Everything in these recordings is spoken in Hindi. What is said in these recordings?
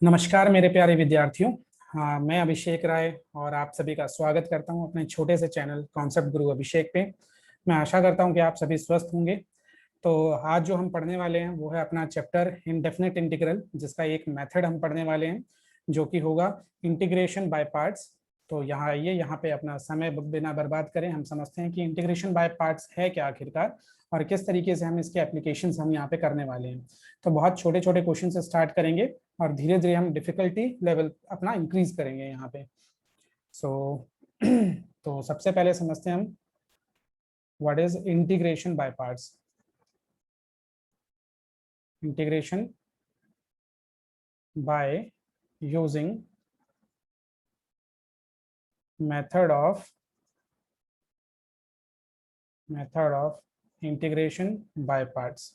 नमस्कार मेरे प्यारे विद्यार्थियों। हाँ, मैं अभिषेक राय और आप सभी का स्वागत करता हूं अपने छोटे से चैनल कॉन्सेप्ट गुरु अभिषेक पे। मैं आशा करता हूं कि आप सभी स्वस्थ होंगे। तो आज जो हम पढ़ने वाले हैं वो है अपना चैप्टर इंडेफिनिट इंटीग्रल, जिसका एक मेथड हम पढ़ने वाले हैं जो कि होगा इंटीग्रेशन बाय पार्ट्स। तो यहाँ आइए, यहाँ पे अपना समय बिना बर्बाद करें हम समझते हैं कि इंटीग्रेशन बाय पार्ट्स है क्या आखिरकार और किस तरीके से हम इसके एप्लीकेशंस हम यहाँ पे करने वाले हैं। तो बहुत छोटे छोटे क्वेश्चन से स्टार्ट करेंगे और धीरे धीरे हम डिफिकल्टी लेवल अपना इंक्रीज करेंगे यहाँ पे। सो तो सबसे पहले समझते हैं हम what is integration by parts. Integration by using method of integration by parts.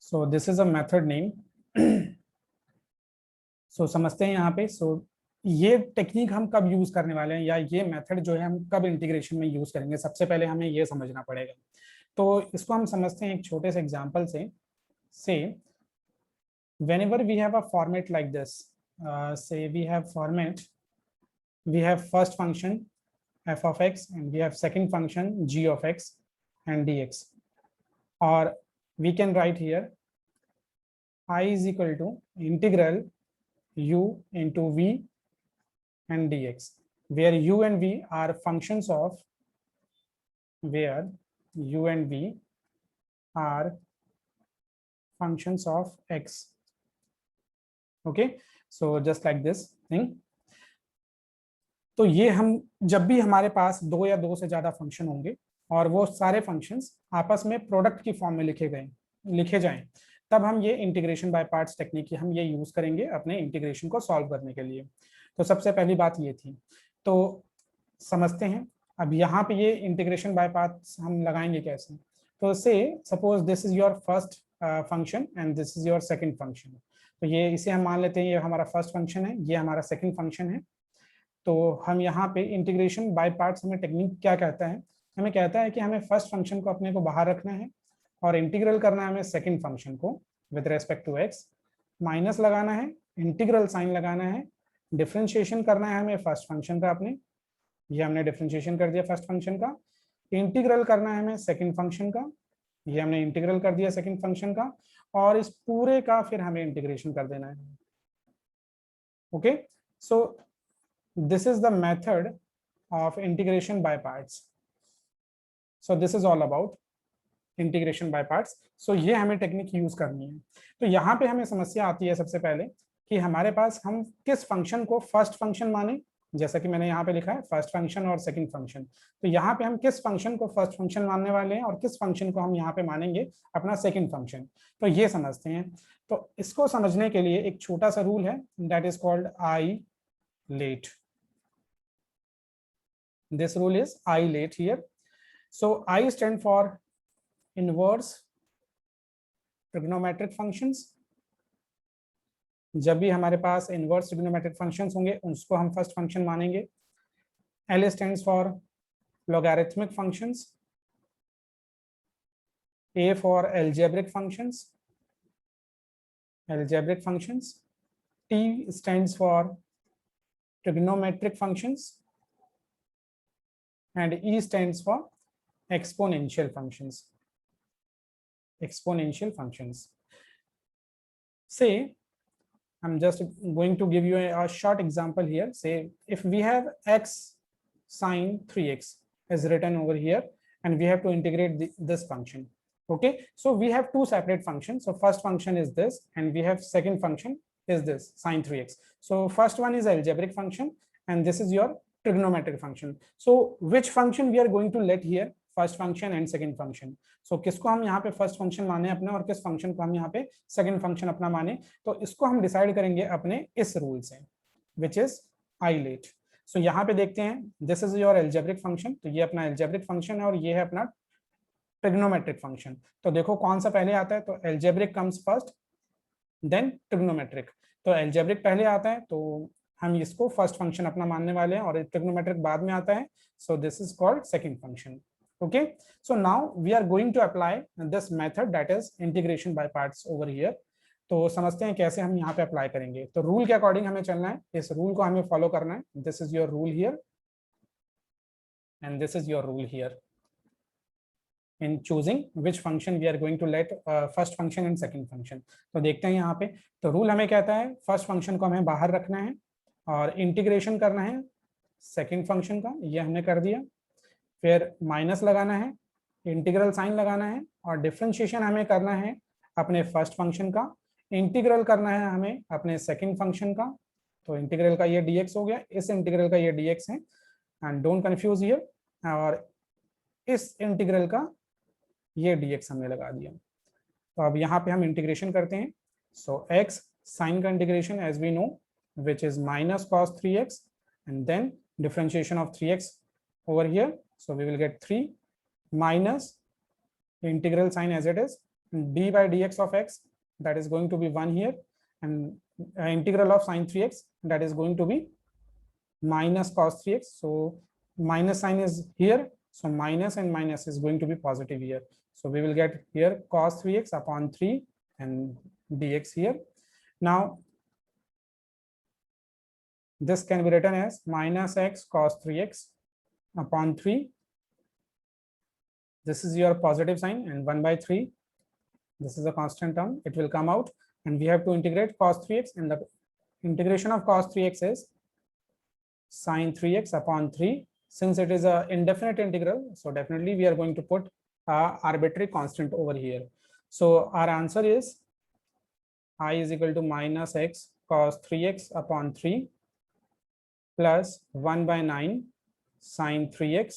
So this is a method name. So समझते हैं यहाँ पे। ये टेक्निक हम कब यूज करने वाले हैं या ये मेथड जो है हम कब इंटीग्रेशन में यूज करेंगे, सबसे पहले हमें ये समझना पड़ेगा। तो इसको हम समझते हैं एक छोटे से एग्जांपल से whenever we have a format like this, say we have format, we have first function f of x and we have second function g of x and dx, or we can write here I is equal to integral u into v and dx, where u and v are functions of x. Okay, so just like this thing. तो ये हम जब भी हमारे पास दो या दो से ज्यादा फंक्शन होंगे और वो सारे फंक्शंस आपस में प्रोडक्ट की फॉर्म में लिखे जाएं, तब हम ये इंटीग्रेशन बाय पार्ट्स टेक्निक हम ये यूज करेंगे अपने इंटीग्रेशन को सॉल्व करने के लिए। तो सबसे पहली बात ये थी। तो समझते हैं अब यहाँ पे ये इंटीग्रेशन बाय पार्ट्स हम लगाएंगे कैसे। तो से suppose this is your first function and this is your second function. तो ये इसे हम मान लेते हैं ये हमारा फर्स्ट फंक्शन है, ये हमारा सेकंड फंक्शन है। तो हम यहाँ पे इंटीग्रेशन बाय पार्ट्स हमें टेक्निक क्या कहता है, हमें कहता है कि हमें फर्स्ट फंक्शन को अपने को बाहर रखना है और इंटीग्रल करना है हमें सेकंड फंक्शन को with respect to x, minus लगाना है, इंटीग्रल साइन लगाना है, डिफरेंशिएशन करना है हमें फर्स्ट फंक्शन का अपने, ये हमने डिफरेंशिएशन कर दिया फर्स्ट फंक्शन का, इंटीग्रल करना है हमें सेकंड फंक्शन का, ये हमने इंटीग्रल कर दिया सेकंड फंक्शन का, और इस पूरे का फिर हमें इंटीग्रेशन कर देना है। Okay, so this is the method of integration by parts. So this is all about integration by parts. So ये हमें टेक्निक यूज करनी है। तो यहाँ पे हमें समस्या आती है सबसे पहले कि हमारे पास हम किस फंक्शन को फर्स्ट फंक्शन माने, जैसा कि मैंने यहाँ पे लिखा है फर्स्ट फंक्शन और सेकंड फंक्शन। तो यहाँ पे हम किस फंक्शन को फर्स्ट फंक्शन मानने वाले हैं और किस फंक्शन को हम यहाँ पे मानेंगे अपना सेकंड फंक्शन। तो ये समझते हैं। तो इसको समझने के लिए एक छोटा सा रूल है, that is called I let. This rule is I late here. So I stand for inverse trigonometric functions. जब भी हमारे पास inverse trigonometric functions होंगे उसको हम first function मानेंगे. L stands for logarithmic functions. A for algebraic functions. T stands for trigonometric functions. And E stands for exponential functions. Say, I'm just going to give you a short example here. Say if we have x sine 3x is written over here and we have to integrate this function. Okay, so we have two separate functions. So first function is this and we have second function is this sine 3x. So first one is algebraic function and this is your trigonometric function. So which function we are going to let here, first function and second function. So किसको हम यहाँ पे first function माने अपने और किस function को हम यहाँ पे second function अपना माने, तो इसको हम decide करेंगे अपने इस rule से, which is I late. So यहाँ पे देखते हैं this is your algebraic function, तो ये अपना algebraic function है और ये है अपना trigonometric function. तो देखो कौन सा पहले आता है, तो algebraic comes first, then trigonometric. तो algebraic पहले आता है तो हम इसको फर्स्ट फंक्शन अपना मानने वाले हैं और ट्रिग्नोमेट्रिक बाद में आता है। सो this is called second function. Okay, so now we are going to apply this method, that is integration by parts over here. तो समझते हैं कैसे हम यहाँ पे अप्लाई करेंगे। तो रूल के अकॉर्डिंग हमें चलना है, इस रूल को हमें फॉलो करना है। This is your rule here and this is your rule here in choosing which function we are going to let first function and second function। तो देखते हैं यहाँ पे, तो रूल हमें कहता है फर्स्ट फंक्शन को हमें बाहर रखना है और इंटीग्रेशन करना है सेकंड फंक्शन का, ये हमने कर दिया। फिर माइनस लगाना है, इंटीग्रल साइन लगाना है और डिफरेंशिएशन हमें करना है अपने फर्स्ट फंक्शन का, इंटीग्रल करना है हमें अपने सेकंड फंक्शन का। तो इंटीग्रल का ये dx हो गया, इस इंटीग्रल का ये dx है, एंड डोंट कंफ्यूज हियर। और इस इंटीग्रल का ये dx हमने लगा दिया। तो अब यहाँ पे हम इंटीग्रेशन करते हैं। सो x साइन का integration as we know which is minus cos 3x and then differentiation of 3x over here, so we will get 3 minus integral sign as it is d by dx of x, that is going to be 1 here, and integral of sin 3x, that is going to be minus cos 3x. So minus sign is here, so minus and minus is going to be positive here, so we will get here cos 3x upon 3 and dx here. Now this can be written as minus x cos 3x upon 3, this is your positive sign, and 1 by 3, this is a constant term, it will come out, and we have to integrate cos 3x, and the integration of cos 3x is sin 3x upon 3. Since it is a indefinite integral, so definitely we are going to put a arbitrary constant over here. So our answer is I is equal to minus x cos 3x upon 3 plus 1 by 9 sin 3x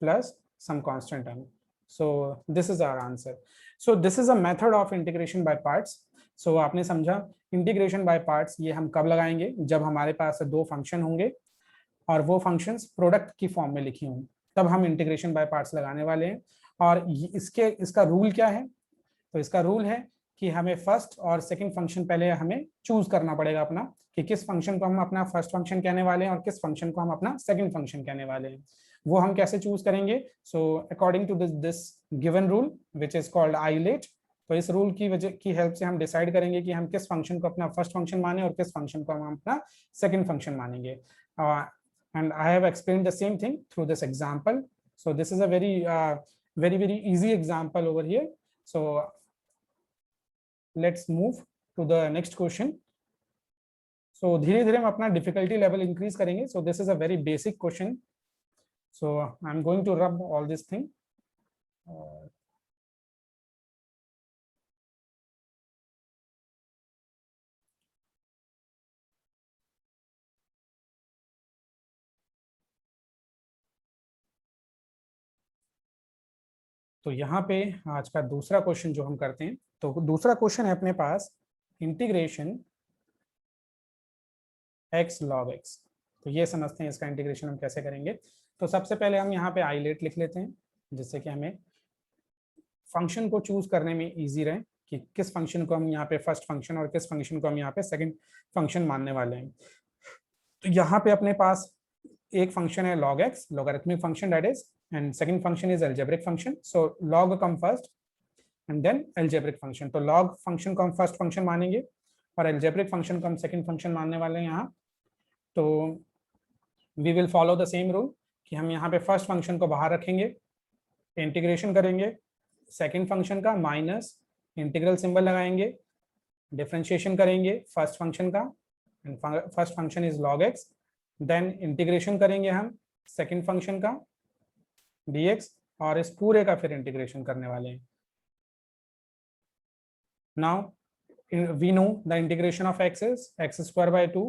plus some constant term. So this is our answer. So this is a method of integration by parts. So आपने समझा इंटीग्रेशन बाय पार्ट्स ये हम कब लगाएंगे, जब हमारे पास दो फंक्शन होंगे और वो फंक्शंस प्रोडक्ट की फॉर्म में लिखी हों, तब हम इंटीग्रेशन बाय पार्ट्स लगाने वाले हैं। और इसका रूल क्या है, तो इसका रूल है कि हमें फर्स्ट और सेकंड फंक्शन पहले हमें चूज करना पड़ेगा अपना, कि किस फंक्शन को हम अपना फर्स्ट फंक्शन कहने वाले हैं और किस फंक्शन को हम अपना सेकंड फंक्शन कहने वाले हैं। वो हम कैसे चूज करेंगे, so according to this given rule which is called ILATE. तो इस रूल की वजह की हेल्प से हम डिसाइड करेंगे कि हम किस फंक्शन को अपना फर्स्ट फंक्शन माने और किस फंक्शन को हम अपना सेकंड फंक्शन मानेंगे। And I have explained the same thing through this example. So this is a very easy example over here. So let's move to the next question. So धीरे धीरे हम अपना difficulty level increase करेंगे. So this is a very basic question. So I'm going to rub all this thing. तो यहाँ पे आज का दूसरा क्वेश्चन जो हम करते हैं, तो दूसरा क्वेश्चन है अपने पास इंटीग्रेशन x log x। तो ये समझते हैं इसका इंटीग्रेशन हम कैसे करेंगे। तो सबसे पहले हम यहाँ पे आइलेट लिख लेते हैं, जिससे कि हमें फंक्शन को चूज करने में इजी रहे कि किस फंक्शन को हम यहाँ पे फर्स्ट फंक्शन और किस फंक्शन को हम यहाँ पे सेकंड फंक्शन मानने वाले हैं। तो यहाँ पे अपने पास एक फंक्शन है log x, logarithmic function that is, and second function is algebraic function. So log come first and then algebraic function. तो log function को हम first function मानेंगे और algebraic function को हम second function मानने वाले हैं यहाँ। तो we will follow the same rule कि हम यहाँ पे first function को बाहर रखेंगे, इंटीग्रेशन करेंगे second function का, माइनस इंटीग्रल सिंबल लगाएंगे, डिफरेंशिएशन करेंगे फर्स्ट फंक्शन का, first function is log x, then integration करेंगे हम सेकंड फंक्शन का dx, और इस पूरे का फिर इंटीग्रेशन करने वाले हैं। Now we know the integration of x is x square by 2,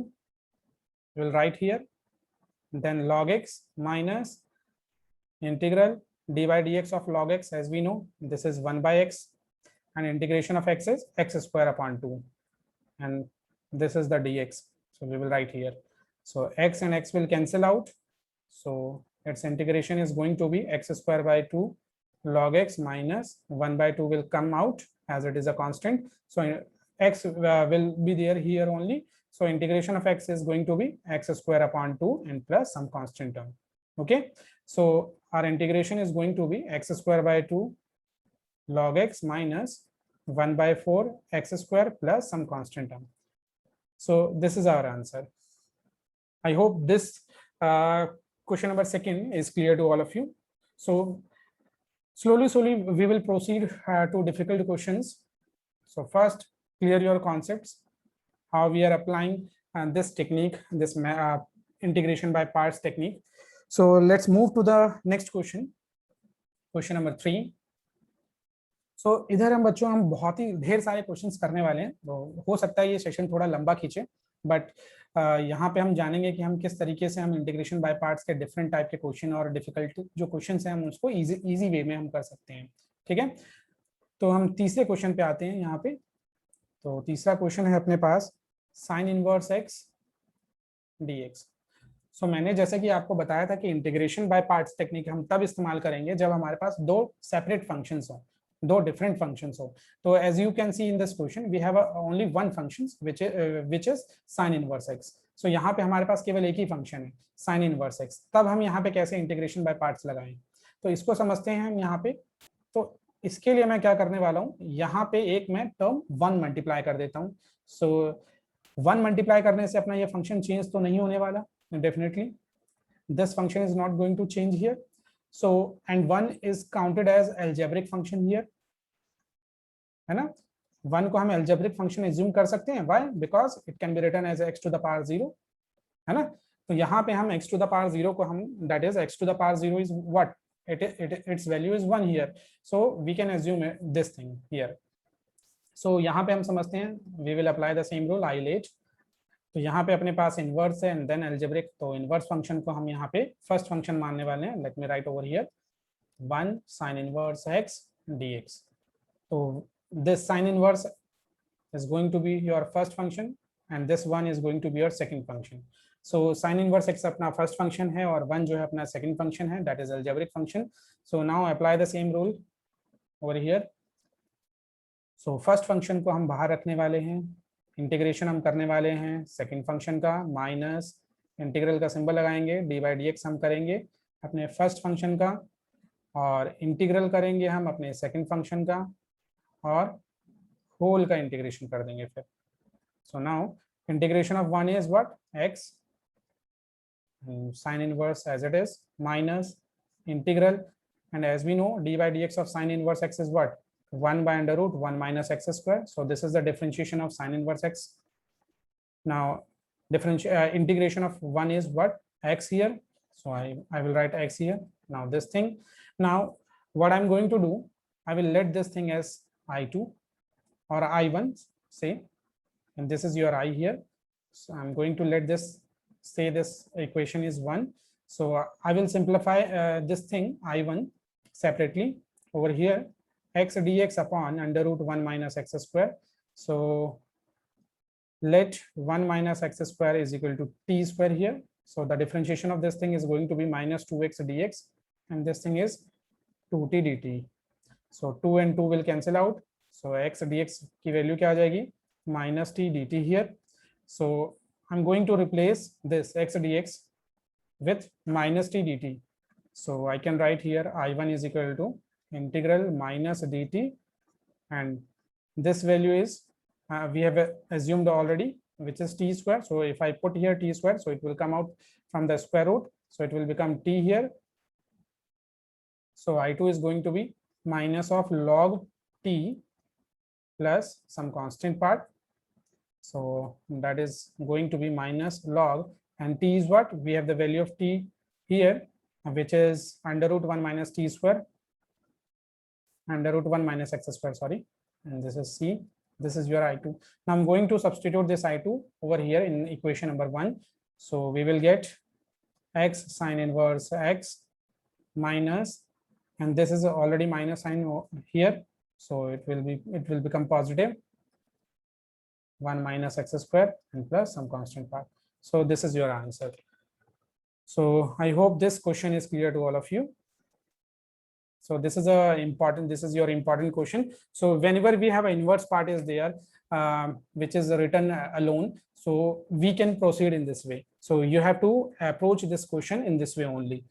we will write here, then log x minus integral d by dx of log x, as we know this is 1 by x, and integration of x is x square upon 2, and this is the dx, so we will write here. So x and x will cancel out, so its integration is going to be x square by 2 log x minus 1 by 2 will come out as it is a constant, so x will be there here only, so integration of x is going to be x square upon 2 and plus some constant term, Okay, so our integration is going to be x square by 2 log x minus 1 by 4 x square plus some constant term. So this is our answer. I hope this question number 2 is clear to all of you. So slowly we will proceed to difficult questions. So first, clear your concepts, how we are applying this technique, this integration by parts technique. So let's move to the next question, question number 3. सो इधर हम बच्चों हम बहुत ही ढेर सारे क्वेश्चंस करने वाले हैं, तो हो सकता है ये सेशन थोड़ा लंबा खींचे, बट यहाँ पे हम जानेंगे कि हम किस तरीके से हम इंटीग्रेशन बाय पार्ट्स के डिफरेंट टाइप के क्वेश्चन और डिफिकल्ट जो क्वेश्चंस हैं हम उसको इजी वे में हम कर सकते हैं. ठीक है, तो हम तीसरे क्वेश्चन पे आते हैं यहाँ पे. तो तीसरा क्वेश्चन है अपने पास साइन इनवर्स एक्स dx. सो मैंने जैसे कि आपको बताया था कि इंटीग्रेशन बाय पार्ट्स टेक्निक हम तब इस्तेमाल करेंगे जब हमारे पास दो सेपरेट फंक्शंस हो, दो डिफरेंट फंक्शंस हो. तो as you can see in this question we have only one function which is sine inverse x. So यहाँ पे हमारे पास केवल एक ही फंक्शन है साइन इनवर्स एक्स. तब हम यहाँ पे कैसे इंटीग्रेशन बाय पार्ट्स लगाएं, तो इसको समझते हैं हम यहाँ पे. तो इसके लिए मैं क्या करने वाला हूँ, यहाँ पे एक मैं टर्म 1 मल्टीप्लाई कर देता हूँ. सो 1 मल्टीप्लाई करने से अपना ये फंक्शन चेंज तो नहीं होने वाला. Definitely this function is not going to change here. So and 1 is counted as algebraic function here, है ना. 1 को हम algebraic function assume कर सकते हैं. Why? Because it can be written as x to the power 0, है ना. तो यहाँ पे हम x to the power 0 को हम, that is x to the power 0 is what, its value is 1 here, so we can assume this thing here. So यहाँ पे हम समझते हैं, we will apply the same rule ILH. तो यहाँ पे अपने पास इनवर्स है एंड देन अलजेब्रिक. तो इनवर्स फंक्शन को हम यहाँ पे फर्स्ट फंक्शन मानने वाले हैं. Let me right over here 1 sin inverse x dx. तो this sin inverse is going to be your first function and this one is going to be your second function. So sin inverse x अपना first function है और 1 जो है अपना second function है, that is algebraic function. So now apply the same rule over here. So first function को हम बाहर रखने वाले हैं, इंटीग्रेशन हम करने वाले हैं सेकंड फंक्शन का, माइनस इंटीग्रल का सिंबल लगाएंगे, डी बाई डी एक्स हम करेंगे अपने फर्स्ट फंक्शन का और इंटीग्रल करेंगे हम अपने सेकंड फंक्शन का और होल का इंटीग्रेशन कर देंगे फिर. So now integration of 1 is what, x sin inverse as it is minus integral, and as we know d by dx of sin inverse x is what, 1 by under root 1 minus x square. So this is the differentiation of sin inverse x. Now integration of 1 is what, x here. So I will write x here. Now this thing, now what I'm going to do, I will let this thing as I2 or I1 say, and this is your I here. So I'm going to let this say this equation is 1. So I will simplify this thing I1 separately over here, x dx upon under root 1 minus x square. So let 1 minus x square is equal to t square here. So the differentiation of this thing is going to be minus 2x dx, and this thing is 2t dt. So 2 and 2 will cancel out. So x dx की value क्या आ जाएगी, minus t dt here. So I'm going to replace this x dx with minus t dt. So I can write here I1 is equal to integral minus dt, and this value is we have assumed already, which is t square. So if I put here t square, so it will come out from the square root, so it will become t here. So I2 is going to be minus of log t plus some constant part. So that is going to be minus log, and t is what, we have the value of t here, which is under root 1 minus t square, under root 1 minus x square, sorry, and this is c. This is your I2. Now I'm going to substitute this I2 over here in equation number 1. So we will get x sin inverse x minus, and this is already minus sign here, so it will become positive 1 minus x square and plus some constant part. So this is your answer. So I hope this question is clear to all of you. So this is your important question. So whenever we have an inverse part is there, which is written alone, so we can proceed in this way. So you have to approach this question in this way only.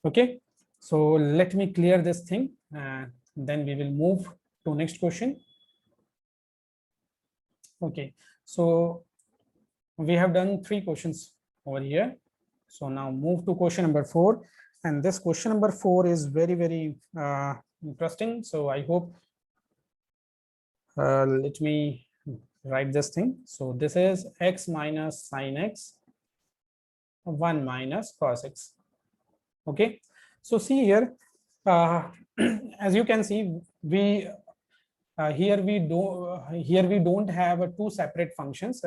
Okay, so let me clear this thing, and then we will move to next question. Okay, so we have done 3 questions over here. So now move to question number 4, and this question number 4 is very interesting. So I hope, let me write this thing. So this is x minus sine x 1 minus cos x. Okay, so see here, as you can see, we here we don't have two separate functions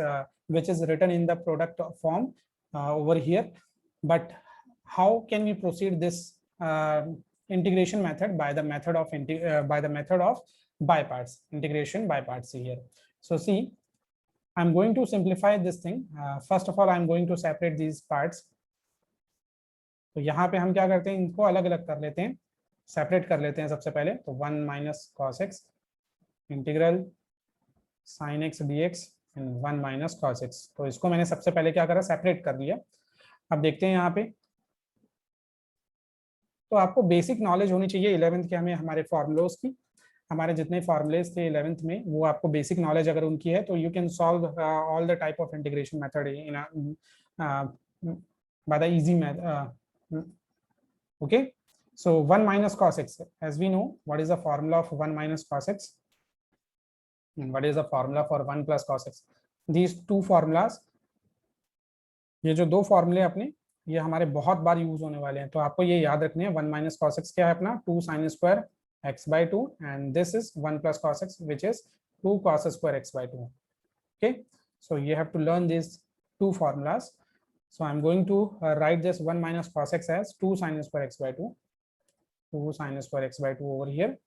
which is written in the product form over here. But how can we proceed this integration method? By the method of by parts, integration by parts here. So see, I'm going to simplify this thing. First of all, I'm going to separate these parts. तो यहाँ पे हम क्या करते हैं, इनको अलग अलग कर लेते हैं, सेपरेट कर लेते हैं सबसे पहले. तो 1 minus cos x integral sine x d x and 1 minus cos x. तो इसको मैंने सबसे पहले क्या करा, सेपरेट कर दिया. अब देखते हैं यहाँ पे. तो आपको बेसिक नॉलेज होनी चाहिए 11th के हमें हमारे फॉर्मूलोज की. हमारे जितने फॉर्मूलेज थे 11th में, वो आपको बेसिक नॉलेज अगर उनकी है तो you can solve all the type of integration method in by the easy method. Okay, so 1 minus cos x, as we know, what is the formula of 1 minus cos x and what is the formula for 1 plus cos x? These two formulas, ये जो दो फॉर्मूले अपने, ये हमारे बहुत बार यूज होने वाले हैं. तो आपको ये याद रखने हैं. 1 minus cos x क्या है अपना, 2 sin square x by 2, and this is 1 plus cos x, which is 2 cos square x by 2. Okay, so you have to learn these two formulas. So I'm going to write this 1 minus cos x as 2 sin square x by 2, 2 sin square x by 2 over here,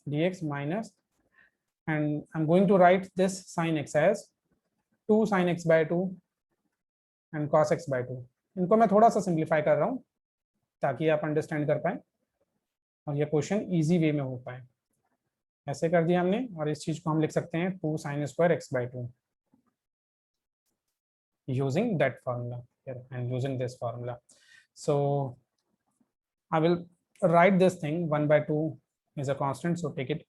dx minus, and I'm going to write this sin x as 2 sin x by 2 and cos x by 2. इनको मैं थोड़ा सा सिंप्लीफाई कर रहा हूँ ताकि आप अंडरस्टैंड कर पाए और ये क्वेश्चन इजी वे में हो पाए. ऐसे कर दिया हमने, और इस चीज को हम लिख सकते हैं 2 sin square x by 2 using that formula here and using this formula. So I will write this thing. 1 by 2 is a constant, so take it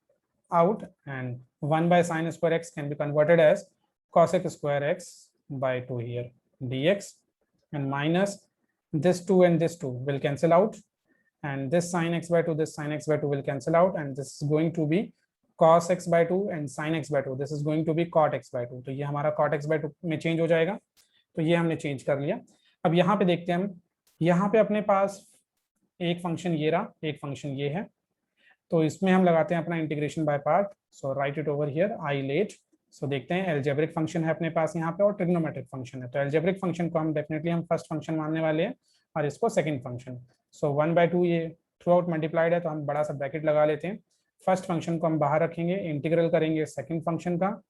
out, and 1 by sin square x can be converted as cosec square x by 2 here dx, and minus this 2 and this 2 will cancel out, and this sin x by 2, this sin x by 2 will cancel out, and this is going to be cos x by 2 and sin x by 2, this is going to be cot x by 2. तो ये हमारा cot x by 2 में चेंज हो जाएगा. तो ये हमने चेंज कर लिया. अब यहाँ पे देखते हैं हम, यहाँ पे अपने पास एक फंक्शन ये रहा, एक फंक्शन ये है. तो इसमें हम लगाते हैं अपना integration by part. So write it over here, ILATE. So देखते हैं, एल्जेब्रिक फंक्शन है अपने पास यहाँ पे और ट्रिग्नोमेट्रिक फंक्शन है. तो एल्जेब्रिक फंक्शन को हम डेफिनेटली हम फर्स्ट फंक्शन मानने वाले हैं और इसको सेकंड फंक्शन. सो 1 by 2 ये थ्रू आउट मल्टीप्लाइड है, तो हम बड़ा सा ब्रैकेट लगा लेते हैं. फर्स्ट फंक्शन को हम बाहर रखेंगे, इंटीग्रल करेंगे सेकंड फंक्शन का,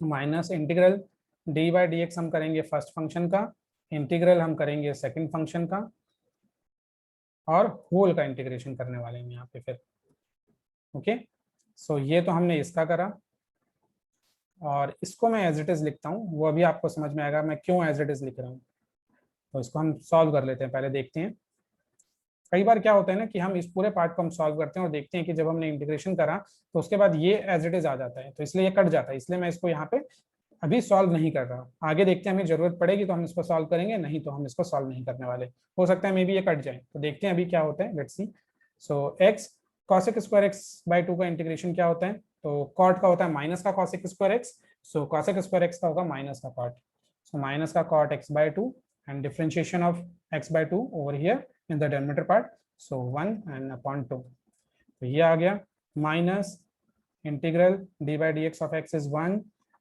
minus integral D by d x हम करेंगे फर्स्ट फंक्शन का, इंटीग्रल हम करेंगे सेकंड फंक्शन का, और होल का इंटीग्रेशन करने वाले हैं यहाँ पे फिर. ओके, सो ये तो हमने इसका करा, और इसको मैं एज इट इज लिखता हूँ, वो अभी आपको समझ में आएगा मैं क्यों एज इट इज लिख रहा हूँ. तो इसको हम सॉल्व कर लेते हैं. पहले देखते हैं, कई बार क्या होता है ना कि हम इस पूरे पार्ट को हम सॉल्व करते हैं और देखते हैं कि जब हमने इंटीग्रेशन करा तो उसके बाद ये एज इट इज आ जाता है, तो इसलिए ये कट जाता है. इसलिए मैं इसको यहाँ पे अभी सॉल्व नहीं कर रहा. आगे देखते हैं, हमें जरूरत पड़ेगी तो हम इसको सॉल्व करेंगे, नहीं तो हम इसको सॉल्व नहीं करने वाले. हो सकता है मे बी ये कट जाए. तो देखते हैं अभी क्या होता है, let's see. So x cosec square x by 2 का इंटीग्रेशन क्या होता है, तो कॉट का होता है माइनस का cosec स्क्वायर एक्स. सो cosec स्क्वायर एक्स का होगा माइनस का कॉट. सो माइनस का cot x by 2 and differentiation of x by 2 over here in the denominator part, so 1 and upon 2. तो ये आ गया, minus integral d by dx of x is 1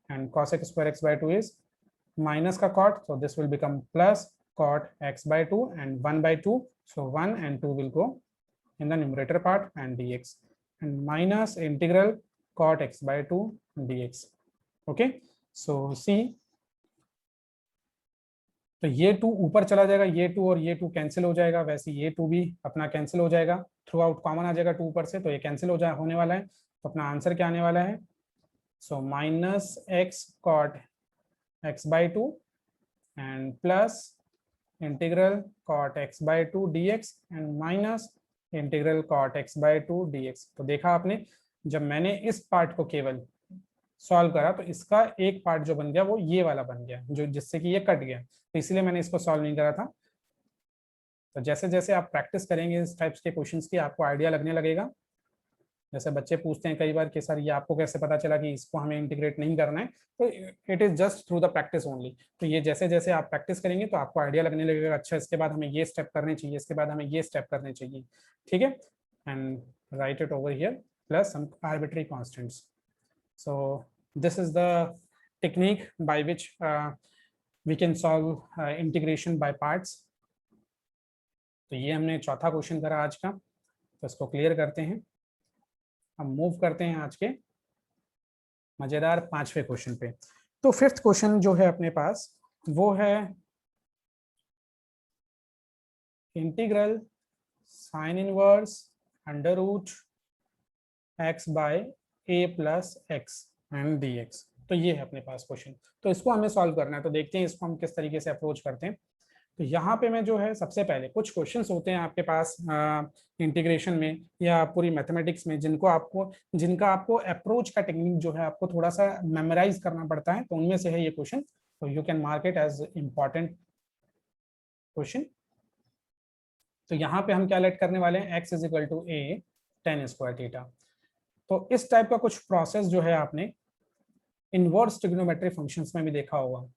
and cosec square x by 2 is minus का cot, so this will become plus cot x by 2 and 1 by 2, so 1 and 2 will go in the numerator part and dx, and minus integral cot x by 2 dx. Okay, so see, तो ये 2 ऊपर चला जाएगा, ये 2 और ये 2 कैंसिल हो जाएगा, वैसे ये 2 भी अपना कैंसिल हो जाएगा, थ्रू आउट कॉमन आ जाएगा 2 ऊपर से, तो ये कैंसिल होने वाला है. तो अपना आंसर क्या आने वाला है, so minus x cot x by 2 and plus integral cot x by 2 dx and minus integral cot x by 2 dx। तो देखा आपने, जब मैंने इस पार्ट को केवल सॉल्व करा तो इसका एक पार्ट जो बन गया वो ये वाला बन गया, जो जिससे कि ये कट गया, तो इसलिए मैंने इसको सॉल्व नहीं करा था। तो जैसे जैसे आप प्रैक्टिस करेंगे इस टाइप्स के क्वेश्चंस की, आपको आइडिया लगने लगेगा। जैसे बच्चे पूछते हैं कई बार कि सर ये आपको कैसे पता चला कि इसको हमें इंटीग्रेट नहीं करना है, तो it is just through the practice only. तो ये जैसे जैसे आप प्रैक्टिस करेंगे तो आपको आइडिया लगने लगेगा, अच्छा इसके बाद हमें ये स्टेप करने चाहिए, इसके बाद हमें ये स्टेप करने चाहिए, ठीक है। And write it over here plus some arbitrary constants. So this is the technique by which we can solve integration by parts. तो ये हमने चौथा क्वेश्चन करा आज का, तो इसको क्लियर करते हैं। अब मूव करते हैं आज के मजेदार पांचवें क्वेश्चन पे। तो फिफ्थ क्वेश्चन जो है अपने पास वो है integral sine inverse under root x by a plus x and dx। तो ये है अपने पास क्वेश्चन, तो इसको हमें सॉल्व करना है। तो देखते हैं इसको हम किस तरीके से अप्रोच करते हैं। तो यहाँ पे मैं जो है सबसे पहले कुछ क्वेश्चंस होते हैं आपके पास इंटीग्रेशन में या पूरी मैथमेटिक्स में, जिनका आपको अप्रोच का टेक्निक जो है आपको थोड़ा सा मेमोराइज करना पड़ता है। तो उनमें से है ये क्वेश्चन, तो you can mark it as important question. तो यहाँ पे हम क्या लेट करने वाले हैं, x is equal to a tan square theta. तो इस टाइप का कुछ प्रोसेस जो है आपने इनवर्स ट्रिग्नोमेट्री फंक्शंस में भी देखा होगा,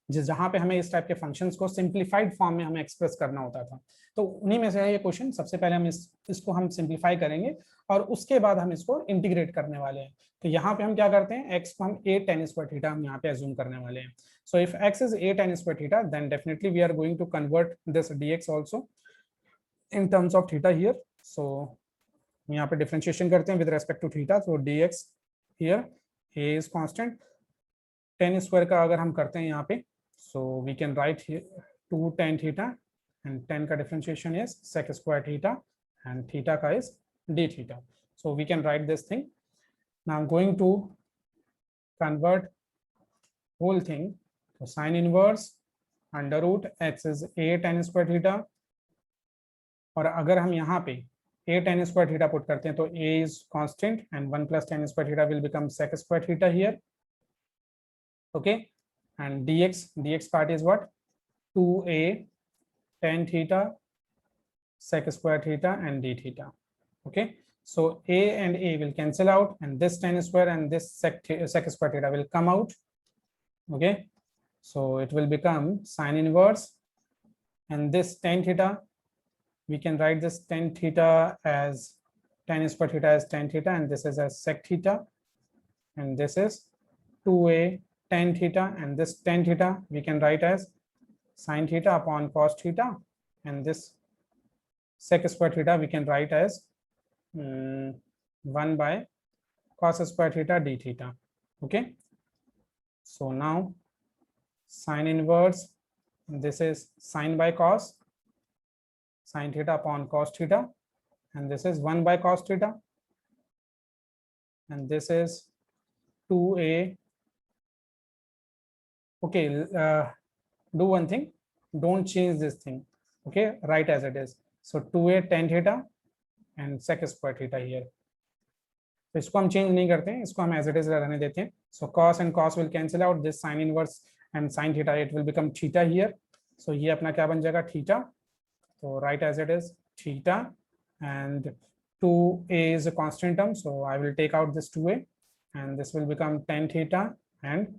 जहां पे हमें इस टाइप के फंक्शंस को सिंप्लीफाइड फॉर्म में हमें एक्सप्रेस करना होता था। तो उन्हीं में से है ये क्वेश्चन। सबसे पहले हम इसको हम सिंप्लीफाई करेंगे और उसके बाद हम इसको इंटीग्रेट करने वाले हैं। तो यहाँ पे हम क्या करते हैं, x को हम a tan स्क्वायर थीटा हम यहाँ पे अज्यूम करने वाले हैं। So if x is a tan square theta then definitely we are going to convert this dx also in terms of theta here. So यहाँ पे डिफरेंशिएशन करते हैं विद रेस्पेक्ट टू थीटा। तो dx here a is constant, tan square का अगर हम करते हैं यहाँ पे, so we can write here 2 tan theta and tan का differentiation is sec square theta and theta का is d theta. So we can write this thing. Now I'm going to convert whole thing to sin inverse under root x is a tan square theta, और अगर हम यहाँ पे a tan square theta put करते हैं तो a is constant and 1 plus tan square theta will become sec square theta here. Okay, and dx part is what, 2a tan theta sec square theta and d theta. Okay, so a and a will cancel out and this tan square and this sec square theta will come out. Okay, so it will become sin inverse, and this tan theta, we can write this tan theta as tan square theta as tan theta, and this is as sec theta, and this is 2a tan theta, and this tan theta we can write as sin theta upon cos theta, and this sec square theta we can write as 1 by cos square theta d theta. Okay, so now sin inverse, this is sin by cos, sin theta upon cos theta, and this is 1 by cos theta, and this is 2a. Okay, do one thing, don't change this thing. Okay, write as it is. So 2a tan theta and sec square theta here. तो इसको हम चेंज नहीं करते हैं, इसको हम एज इट इज रहने देते हैं। सो cos and cos will cancel out, this sin inverse and sin theta it will become theta here. So ये अपना क्या बन जाएगा, theta. So write as it is theta, and 2a is a constant term, so I will take out this 2a and this will become tan theta and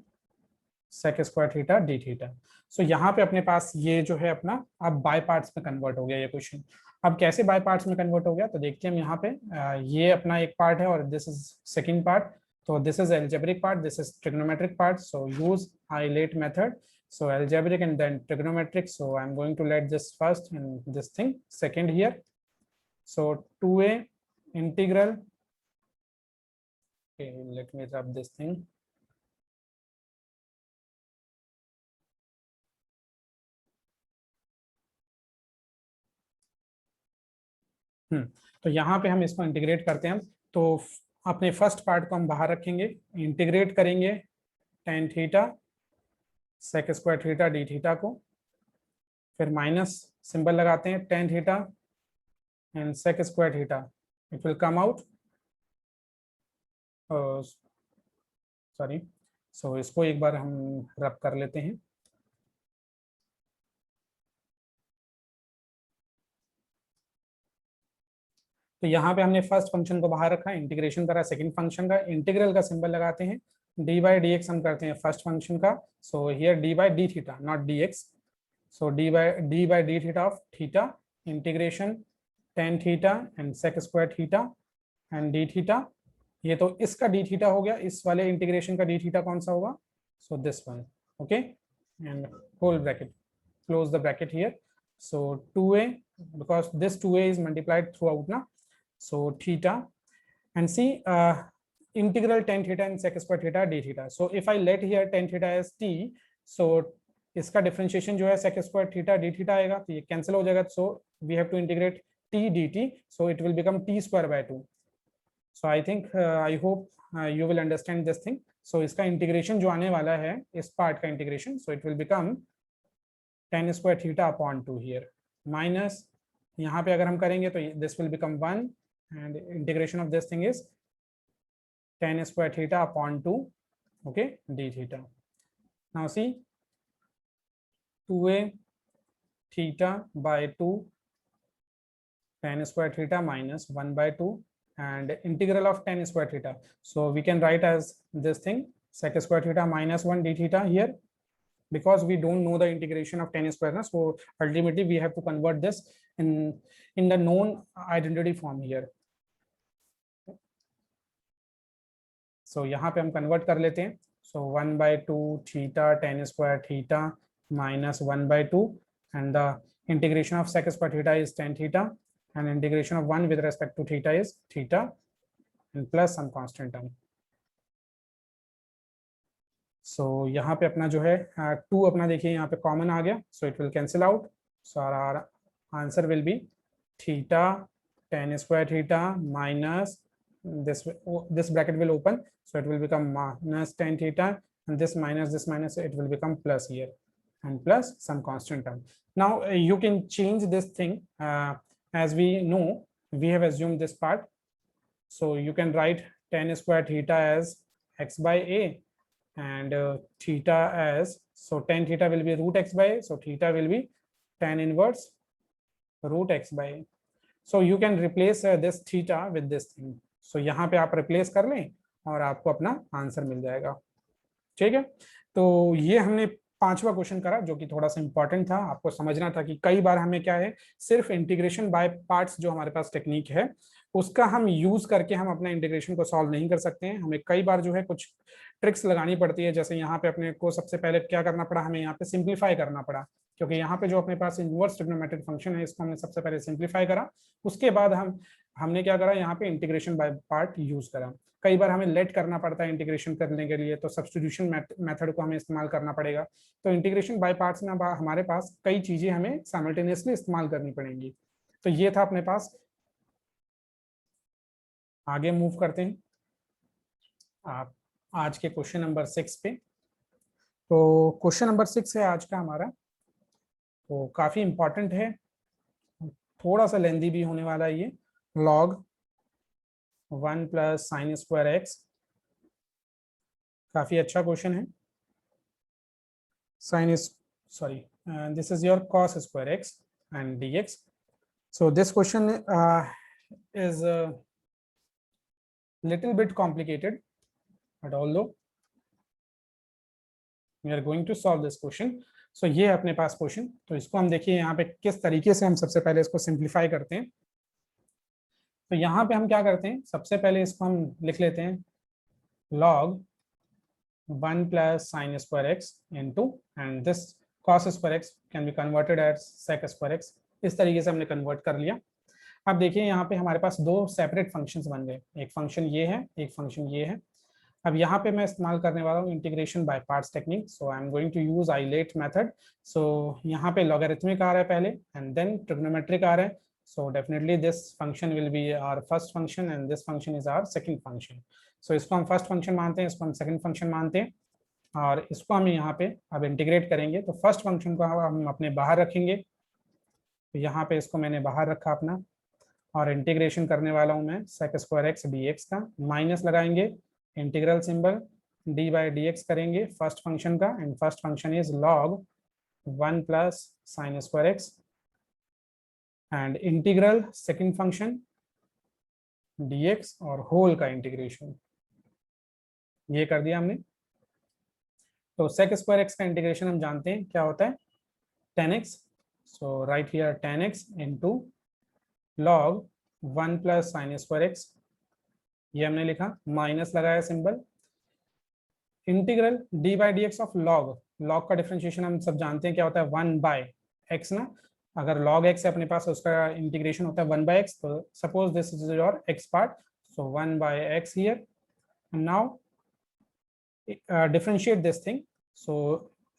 sec square theta d theta. So यहाँ पे अपने पास ये जो है अपना अब बाय पार्ट्स में कन्वर्ट हो गया ये क्वेश्चन। अब कैसे बाय पार्ट्स में कन्वर्ट हो गया, तो देखते हैं हम यहाँ पे ये अपना एक पार्ट है और दिस इज सेकंड पार्ट। तो this is algebraic part, this is trigonometric part, so use highlight method. So algebraic and then trigonometric, so I'm going to let this first and this thing second here. So 2a integral, okay, let me rub this thing. तो यहाँ पे हम इसको इंटीग्रेट करते हैं। तो अपने फर्स्ट पार्ट को हम बाहर रखेंगे, इंटीग्रेट करेंगे tan theta sec square theta d theta को, फिर माइनस सिंबल लगाते हैं tan theta and sec square theta, it will come out, sorry, so इसको एक बार हम रब कर लेते हैं। तो यहाँ पे हमने फर्स्ट फंक्शन को बाहर रखा, इंटीग्रेशन करा सेकंड फंक्शन का, इंटीग्रल का सिंबल लगाते हैं, डी बाई डी एक्स हम करते हैं फर्स्ट फंक्शन का, so here d by d theta not d x, so d by d theta of theta integration tan theta and sec square theta and d theta. ये तो इसका डी थीटा हो गया, इस वाले इंटीग्रेशन का डी थीटा कौन सा होगा, so this one, okay, and whole bracket, close the bracket here, so 2a, because this 2a is multiplied throughout na, so theta, and see integral tan theta and sec square theta d theta, so if I let here tan theta as t, so इसका डिफरेंशिएशन जो है sec square theta d theta आएगा, तो ये कैंसिल हो जाएगा, so we have to integrate t dt, so it will become t square by 2, so I think I hope you will understand this thing, so इसका इंटीग्रेशन जो आने वाला है इस पार्ट का integration, so it will become tan square theta upon 2 here, minus यहाँ पे अगर हम करेंगे तो this will become 1 and integration of this thing is tan square theta upon 2, okay, D theta. Now see 2a theta by 2 tan square theta minus 1 by 2 and integral of tan square theta, so we can write as this thing sec square theta minus 1 d theta here, because we don't know the integration of tan square, so ultimately we have to convert this in the known identity form here, so यहाँ पे हम convert कर लेते हैं, so 1 by 2 theta tan square theta minus 1 by 2 and the integration of sec square theta is tan theta and integration of 1 with respect to theta is theta and plus some constant term, so यहाँ पे अपना जो है 2 अपना देखिए यहाँ पे कॉमन आ गया, so it will cancel out, so our answer will be theta tan square theta minus this bracket will open, so it will become minus tan theta and this minus it will become plus here and plus some constant term. Now you can change this thing, as we know we have assumed this part, so you can write tan square theta as x by a and theta as, so tan theta will be root x by a, so theta will be tan inverse root x by a, so you can replace this theta with this thing, so यहाँ पे आप replace कर लें और आपको अपना आंसर मिल जाएगा, ठीक है। तो ये हमने पांचवा क्वेश्चन करा जो कि थोड़ा सा इंपॉर्टेंट था, आपको समझना था कि कई बार हमें क्या है सिर्फ इंटीग्रेशन बाय पार्ट्स जो हमारे पास टेक्निक है उसका हम यूज करके हम अपना इंटीग्रेशन को सॉल्व नहीं कर सकते हैं, हमें कई बार जो है कुछ ट्रिक्स लगानी पड़ती है, जैसे यहाँ पे अपने को सबसे पहले क्या करना पड़ा, हमें यहाँ पे सिंप्लीफाई करना पड़ा, क्योंकि यहाँ पे जो अपने पास इनवर्स ट्रिग्नोमेट्रिक फंक्शन है इसको हमने सबसे पहले सिंप्लीफाई करा, उसके बाद हमने क्या करा, यहाँ पे इंटीग्रेशन बाय पार्ट यूज करा। कई बार हमें लेट करना पड़ता है इंटीग्रेशन करने के लिए, तो सब्स्टिट्यूशन मेथड को हमें इस्तेमाल करना पड़ेगा, तो इंटीग्रेशन बाय पार्ट्स में हमारे पास कई चीजें हमें साइमल्टेनियसली इस्तेमाल करनी पड़ेंगी। तो ये था अपने पास, आगे मूव करते हैं आप आज के क्वेश्चन नंबर 6 पे। तो क्वेश्चन नंबर 6 है आज का हमारा, तो काफी इंपॉर्टेंट है, थोड़ा सा लेंदी भी होने वाला है ये, log 1 plus sine square x, काफी अच्छा क्वेश्चन है। Sine is sorry this is your cos square x and dx, so this question is little bit complicated, but although we are going to solve this question, so ये है अपने पास क्वेश्चन। तो इसको हम देखिए यहाँ पे किस तरीके से हम सबसे पहले इसको सिंप्लीफाई करते हैं। तो यहाँ पे हम क्या करते हैं, सबसे पहले इसको हम लिख लेते हैं log 1 plus sine square x into and this cos square x can be converted as sec square x, इस तरीके से हमने कन्वर्ट कर लिया। अब देखिए यहाँ पे हमारे पास दो सेपरेट फंक्शंस बन गए, एक फंक्शन ये है, एक फंक्शन ये है। अब यहाँ पे मैं इस्तेमाल करने वाला हूँ integration by parts technique, so I am going to use ILATE method. So यहाँ पे लॉगरिथमिक आ रहा है पहले एंड देन ट्रिग्नोमेट्रिक आ रहा है, so definitely this function will be our first function and this function is our second function. So इसको हम फर्स्ट फंक्शन मानते हैं, इसको हम सेकंड फंक्शन मानते हैं और इसको हम यहाँ पे अब इंटीग्रेट करेंगे। तो फर्स्ट फंक्शन को हम अपने बाहर रखेंगे तो यहाँ पे इसको मैंने बाहर रखा अपना, और इंटीग्रेशन करने वाला हूँ मैं sec square x d x का, माइनस लगाएंगे, integral symbol, d by d x करेंगे फर्स्ट फंक्शन का, and first function is log 1 plus sine square x, and integral second function dx और होल का इंटीग्रेशन, ये कर दिया हमने। तो सेक स्क्वायर एक्स का इंटीग्रेशन हम जानते हैं क्या होता है, tan x, so right here tan x into log 1 plus sine square x, ये हमने लिखा, माइनस लगाया symbol, integral D by d x of log, log का डिफरेंशिएशन हम सब जानते हैं क्या होता है, 1 बाय एक्स ना, अगर log x है अपने पास उसका इंटीग्रेशन होता है 1 बाय एक्स, तो suppose this is your x part, so 1 by x here, now differentiate this thing, so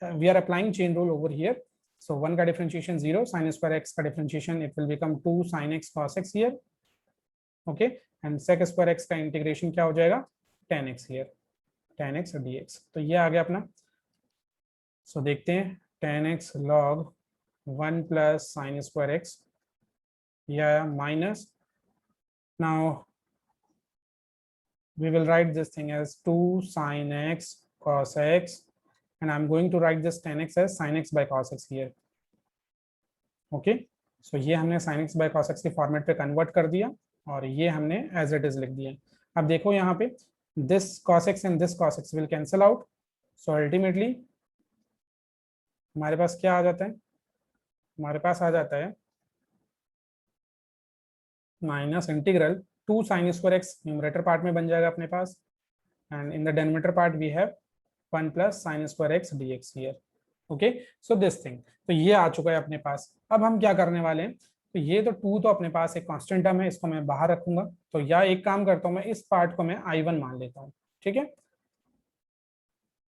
we are applying chain rule over here, so 1 का differentiation 0, sin square x का differentiation it will become 2 sin x cos x here, okay, and sec square x का integration क्या हो जाएगा, tan x here, tan x dx, तो ये आ गया अपना। so देखते हैं tan x log 1 plus sin square x या minus, now we will write this thing as 2 sin x cos x, and I'm going to write this tan x as sin x by cos x here, okay, so ये हमने sin x by cos x के फॉर्मेट पे कन्वर्ट कर दिया, और ये हमने एज इट इज लिख दिया। अब देखो यहाँ पे this cos x and this cos x will cancel out, so ultimately हमारे पास क्या आ जाता है, हमारे पास आ जाता है minus integral 2 sin square x, numerator part में बन जाएगा अपने पास, and in the denominator part we have 1 plus sine square x d x here, okay, so this thing, तो ये आ चुका है अपने पास। अब हम क्या करने वाले हैं, तो ये तो 2 तो अपने पास एक कांस्टेंट टर्म है, इसको मैं बाहर रखूंगा, तो या एक काम करता हूँ मैं इस पार्ट को मैं I1 मान लेता हूँ, ठीक है,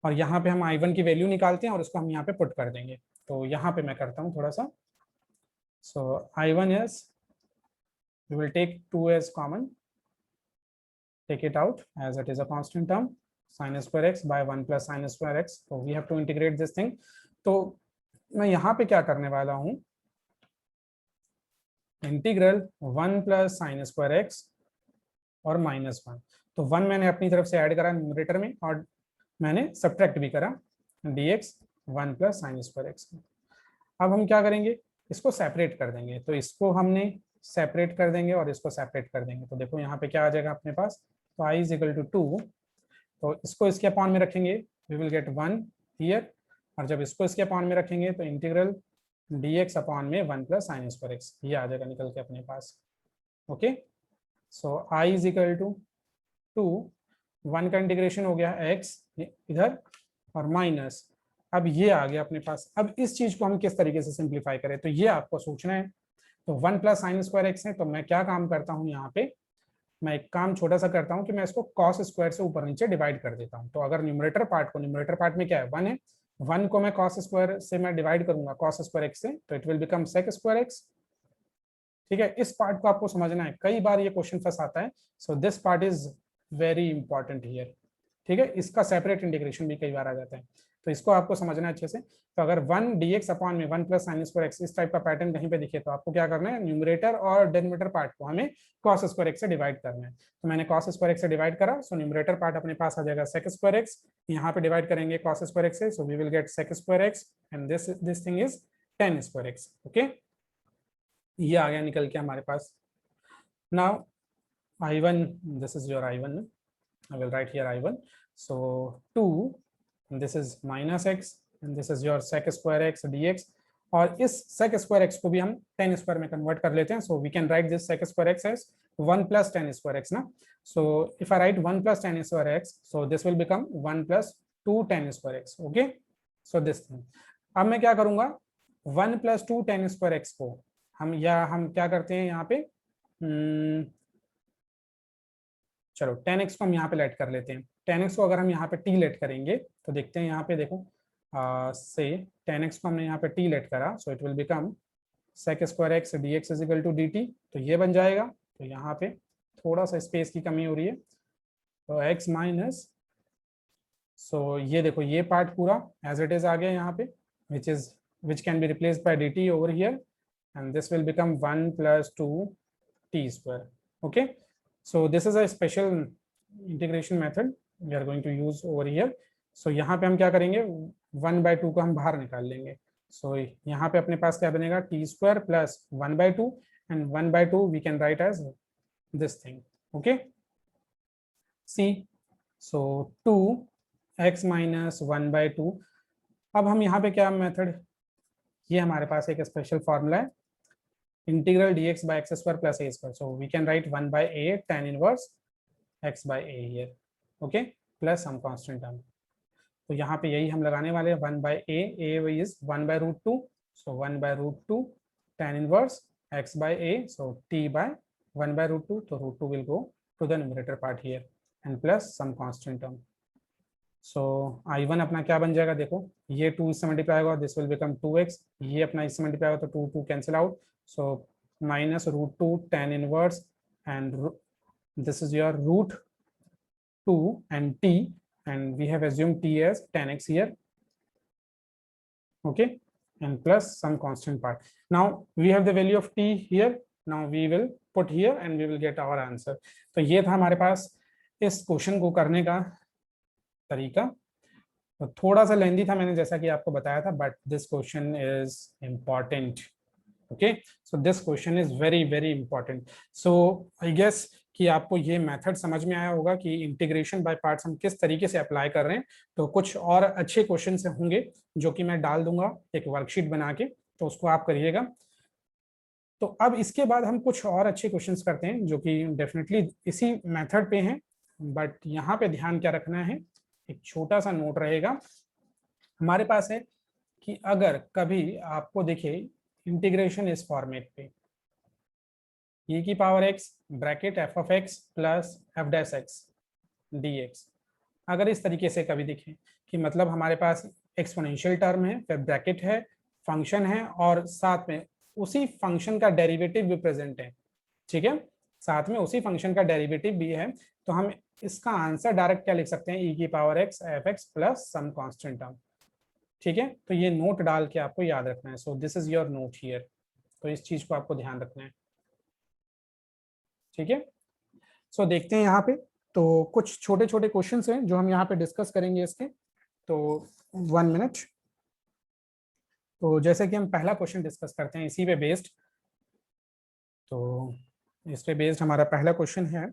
और यहाँ पे हम I1 की वैल्यू निकालते हैं और इसको हम यहाँ पे पुट कर देंगे, तो यहाँ पे मैं करता हूँ थोड़ा सा, सो I1 is, we will take 2 as common, take it out as it is a constant term, sin square x by 1 plus sin square x, so we have to integrate this thing, तो मैं यहाँ पे क्या करने वाला हूँ, integral 1 plus sine square x और -1, तो 1 मैंने अपनी तरफ से ऐड करा न्यूमरेटर में, और मैंने सब्ट्रैक्ट भी करा dx 1 plus sine square x. अब हम क्या करेंगे, इसको सेपरेट कर देंगे, तो इसको हमने सेपरेट कर देंगे और इसको सेपरेट कर देंगे, तो देखो यहाँ पे क्या आ जाएगा अपने पास, तो i इज इक्वल टू 2, तो इसको इसके अपॉन में रखेंगे, वी विल गेट 1 हियर, और जब इसको इसके अपॉन में रखेंगे तो इंटीग्रल dx अपॉन में 1 प्लस साइन स्क्वायर एक्स, ये आ जाएगा निकल के अपने पास, okay, so i is equal to 2, 1 का इंटीग्रेशन हो गया x इधर और माइनस, अब ये आ गया अपने पास। अब इस चीज को हम किस तरीके से सिंप्लीफाई करें, तो ये आपको सोचना है। तो 1 प्लस साइन स्क्वायर एक्स है, तो मैं क्या काम करता हूँ यहाँ पे, मैं एक काम छोटा सा करता हूँ कि मैं इसको कॉस स्क्वायर से ऊपर नीचे डिवाइड कर देता हूँ, तो अगर न्यूमरेटर पार्ट को, न्यूमरेटर पार्ट में क्या है 1 है, 1 को मैं कॉस स्क्वायर से मैं डिवाइड करूंगा कॉस स्क्वायर एक्स से, तो it will become sec square x, ठीक है, इस पार्ट को आपको समझना है, कई बार ये क्वेश्चन फंस आता है, so this part is very important here, ठीक है, इसका सेपरेट इंटीग्रेशन भी कई बार आ जाता है, तो इसको आपको समझना है अच्छे से। तो अगर 1 dx अपॉन में 1 प्लस साइन स्क्वायर एक्स इस टाइप का पैटर्न कहीं पे दिखे, तो आपको क्या करना है, न्यूमरेटर और डिनोमिनेटर पार्ट को हमें कॉस स्क्वायर एक्स से डिवाइड करना है, तो मैंने कॉस स्क्वायर एक्स से डिवाइड करा, सो न्यूमरेटर पार्ट अपने पास आ जाएगा सेक स्क्वायर एक्स, यहाँ पे डिवाइड करेंगे कॉस स्क्वायर एक्स से, so we will get sec square x, and this thing is tan square x, okay, ये आ गया निकल के हमारे पास। Now I1, this is your I1, I will write here I1, so 2, this is minus x, and this is your sec square x dx, और इस sec square x को भी हम tan स्क्वायर में कन्वर्ट कर लेते हैं, so we can write this sec square x as 1 plus tan square x ना, so if I write 1 plus tan square x, so this will become 1 plus 2 tan square x, okay, so this thing। अब मैं क्या करूंगा, 1 plus 2 tan square x को हम क्या करते हैं यहाँ पे, चलो tan x को हम यहाँ पे लेट कर लेते हैं, tan x को अगर हम यहाँ पे t लेट करेंगे, तो देखते हैं यहाँ पे देखो, से tan x को हमने यहाँ पे t लेट करा, so it will become sec square x dx is equal to dt, तो ये बन जाएगा, तो यहाँ पे थोड़ा सा स्पेस की कमी हो रही है, तो x माइनस, सो ये देखो ये पार्ट पूरा एज इट इज आ गया यहाँ पे, which can be replaced by dt over here, and this will become 1 plus 2 t square. Okay, so this is a special integration method we are going to use over here. So यहाँ पे हम क्या करेंगे, 1/2 को हम बाहर निकाल लेंगे. So यहाँ पे अपने पास क्या बनेगा, t square plus 1/2, and 1/2 we can write as this thing. Okay, see, so 2x minus 1/2. अब हम यहाँ पे क्या मेथड, ये हमारे पास एक स्पेशल फॉर्मूला है, integral dx by x square plus a square. So we can write 1/a tan inverse x by a here. Okay, plus some constant term. तो यहाँ पे यही हम लगाने वाले हैं, 1/a, a is 1/√2, so 1/√2 tan inverse x by a, so t by 1/√2, so √2 will go to the numerator part here, and plus some constant term. So I1 अपना क्या बन जाएगा, देखो ये 2 इससे मल्टीप्लाई होगा, दिस विल बिकम 2x, ये अपना इससे मल्टीप्लाई होगा तो 2 cancel out, so minus √2 tan inverse, and this is your √2 and t, and we have assumed t as tan x here. Okay, and plus some constant part. Now we have the value of t here, now we will put here and we will get our answer. तो ये था हमारे पास इस क्वेश्चन को करने का तरीका. तो थोड़ा सा लेंदी था, मैंने जैसा कि आपको बताया था, but this question is important. Okay, so this question is very very important. So I guess कि आपको ये मेथड समझ में आया होगा कि इंटीग्रेशन बाय पार्ट्स हम किस तरीके से अप्लाई कर रहे हैं. तो कुछ और अच्छे क्वेश्चन से होंगे जो कि मैं डाल दूंगा एक वर्कशीट बना के, तो उसको आप करिएगा. तो अब इसके बाद हम कुछ और अच्छे क्वेश्चंस करते हैं जो कि डेफिनेटली इसी मेथड पे हैं, बट यहाँ पे ध्यान क्या रखना है, एक छोटा सा नोट रहेगा हमारे पास है कि अगर कभी आपको देखे इंटीग्रेशन इस फॉर्मेट पे, e की power x bracket f of x plus f dash x dx, अगर इस तरीके से कभी दिखे कि मतलब हमारे पास एक्सपोनेंशियल टर्म है, फिर ब्रैकेट है, फंक्शन है, और साथ में उसी फंक्शन का डेरिवेटिव भी प्रेजेंट है. ठीक है, साथ में उसी फंक्शन का डेरिवेटिव भी है, तो हम इसका आंसर डायरेक्ट क्या लिख सकते हैं, e की power x f x plus some constant term. ठीक है, तो ये नोट डाल के आपको याद रखना है. सो this is your note here, तो इस चीज को आपको ध्यान रखना है. ठीक है, सो देखते हैं यहाँ पे. तो कुछ छोटे छोटे क्वेश्चंस हैं जो हम यहाँ पे डिस्कस करेंगे इसके. तो 1 मिनट. तो जैसे कि हम पहला क्वेश्चन डिस्कस करते हैं इसी पे बेस्ड. तो इस पे बेस्ड हमारा पहला क्वेश्चन है,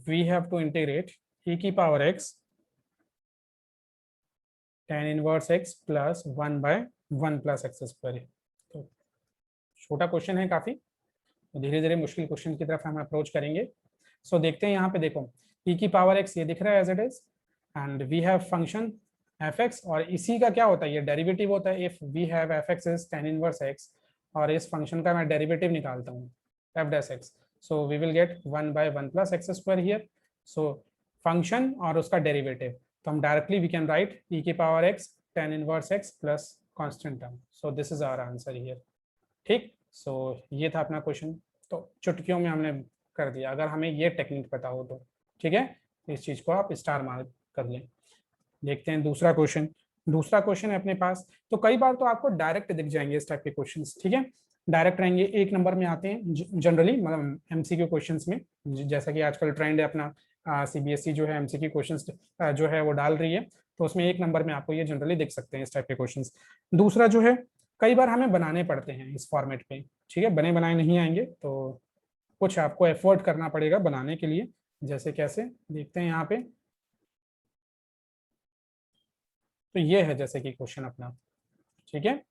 we have to integrate e की power x tan inverse x plus 1/1 plus x square. तो छोटा क्वेश्चन है काफी, तो धीरे धीरे मुश्किल क्वेश्चन की तरफ हम अप्रोच करेंगे. सो देखते हैं यहाँ पे, देखो e की पावर x ये दिख रहा है as it is, and we have function f(x), और इसी का क्या होता है, ये डेरिवेटिव होता है. If we have f(x) is tan inverse x, और इस फंक्शन का मैं डेरिवेटिव निकालता हूँ f dash x, so we will get 1/1 plus x square here. So function और उसका डेरिवेटिव, तो हम directly we can write e की power x tan inverse x plus constant term. So this is our answer here. ठीक, सो ये था अपना क्वेश्चन. तो चुटकियों में हमने कर दिया, अगर हमें ये टेक्निक पता हो तो. ठीक है, इस चीज को आप स्टार मार्क कर लें. देखते हैं दूसरा क्वेश्चन. दूसरा क्वेश्चन है अपने पास. तो कई बार तो आपको डायरेक्ट दिख जाएंगे इस टाइप के क्वेश्चंस. ठीक है, डायरेक्ट रहेंगे, 1 नंबर में आते हैं जनरली, मतलब एमसीक्यू क्वेश्चंस में, जैसा कि आजकल ट्रेंड है अपना, सीबीएसई जो है एमसीक्यू क्वेश्चंस जो है वो डाल रही है, तो उसमें 1 नंबर में आपको ये जनरली दिख सकते हैं इस टाइप के क्वेश्चंस. दूसरा जो है, कई बार हमें बनाने पड़ते हैं इस फॉर्मेट पे. ठीक है, बने बनाए नहीं आएंगे, तो कुछ आपको एफर्ट करना पड़ेगा बनाने के लिए. जैसे कैसे, देखते हैं यहाँ पे. तो ये है जैसे कि क्वेश्चन अपना. ठीक है,